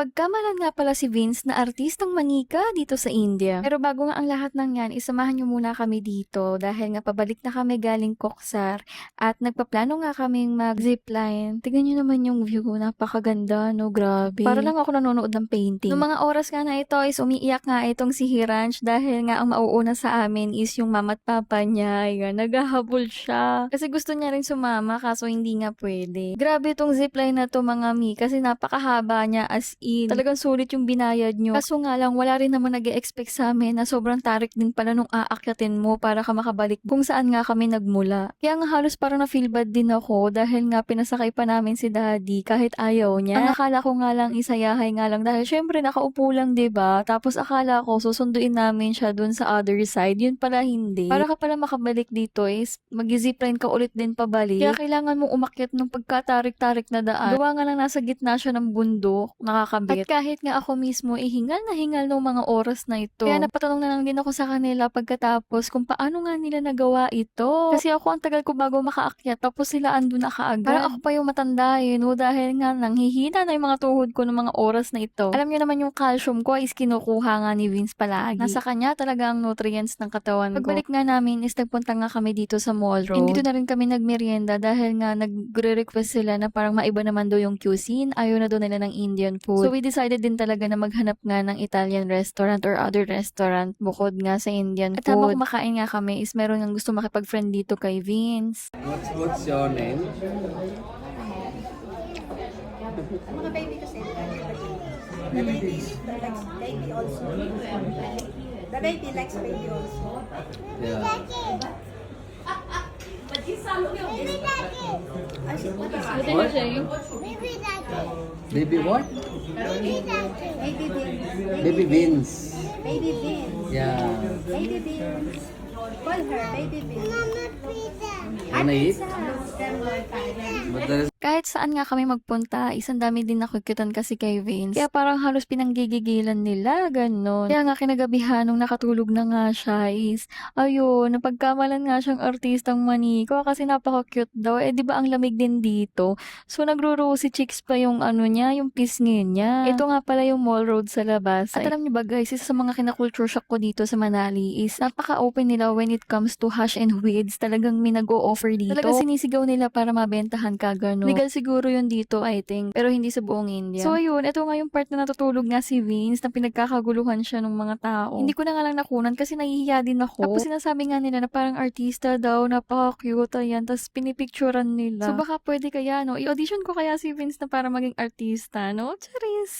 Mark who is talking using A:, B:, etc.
A: Napagkamalan nga pala si Vince na artistang manika dito sa India. Pero bago nga ang lahat ng yan, isamahan niyo muna kami dito dahil nga pabalik na kami galing Koksar at nagpaplano nga kaming mag-zipline. Tignan niyo naman yung view, napakaganda, no? Grabe. Para lang ako nanonood ng painting. Noong mga oras nga na ito is umiiyak nga itong si Hiransh dahil nga ang mauuna sa amin is yung mama at papa niya. Ayan, naghahabol siya. Kasi gusto niya rin sumama kaso hindi nga pwede. Grabe itong zipline na to mga mi kasi napakahaba niya as in. Talagang sulit yung binayad nyo. Kaso nga lang wala rin naman nag-e-expect sa amin na sobrang tarik din pala nung aakyatin mo para ka makabalik kung saan nga kami nagmula. Kaya nga halos parang na-feel bad din ako dahil nga pinasakay pa namin si daddy kahit ayaw niya. Ang akala ko nga lang isayahay nga lang dahil syempre nakaupo lang 'di ba? Tapos akala ko susunduin namin siya dun sa other side. Yun pala hindi. Para ka pala makabalik dito is mag-zipline ka ulit din pabalik. Kaya kailangan mong umakyat ng pagkatarik-tarik na daan. Gawa nga lang nasa gitna siya ng bundok, nakakabit. At kahit nga ako mismo hingal na hingal nung mga oras na ito. Kaya napatanong na lang din ako sa kanila pagkatapos kung paano nga nila nagawa ito. Kasi ako ang tagal ko bago makaakyat tapos sila andun na kaagad. Parang ako pa yung matanda no? Dahil nga nanghihina na yung mga tuhod ko ng mga oras na ito. Alam niyo naman yung calcium ko is kinukuha nga ni Vince palagi. Nasa kanya talaga ang nutrients ng katawan ko. Pagbalik nga namin is nagpunta nga kami dito sa Mall Road. Dito na rin kami nagmerienda dahil nga nagre-request sila na parang maiba naman daw yung cuisine. Ayaw na daw nila ng Indian food. So we decided din talaga na maghanap nga ng Italian restaurant or other restaurant bukod nga sa Indian food. At habang kumakain nga kami is meron nga gusto makipag-friend dito kay Vince.
B: What's your name?
C: Mga baby kasi. The baby likes baby also. The baby likes baby also.
B: Yeah.
C: I said, what is it?
B: What? Baby what?
C: Baby beans.
B: Baby beans.
C: Baby beans.
B: Yeah.
C: Baby beans. Call her baby beans.
B: Wanna eat?
C: Pizza.
B: But there is
A: Kahit saan nga kami magpunta, isang dami din nakukutan kasi kay Vince. Kaya parang halos pinanggigigilan nila, ganon. Kaya nga kinagabihan nung nakatulog na nga siya is, ayun, napagkamalan nga siyang artistang maniko kasi napaka-cute daw. Eh, di ba ang lamig din dito? So, nagro-rosy cheeks pa yung ano niya, yung pisngi niya. Ito nga pala yung Mall Road sa labas. At alam niyo ba guys, isa sa mga kinakulture shock ko dito sa Manali is napaka-open nila when it comes to hash and weeds. Talagang may nag-o-offer dito. Talagang sinisigaw nila para mabentahan ka, ganon. Legal siguro yun dito, I think. Pero hindi sa buong India. So, ayun. Ito nga yung part na natutulog nga si Vince na pinagkakaguluhan siya ng mga tao. Hindi ko na nga lang nakunan kasi nahihiya din ako. Tapos sinasabi nga nila na parang artista daw, napaka-cute, ayan. Tapos pinipicturan nila. So, baka pwede kaya, no? I-audition ko kaya si Vince na para maging artista, no? Charis!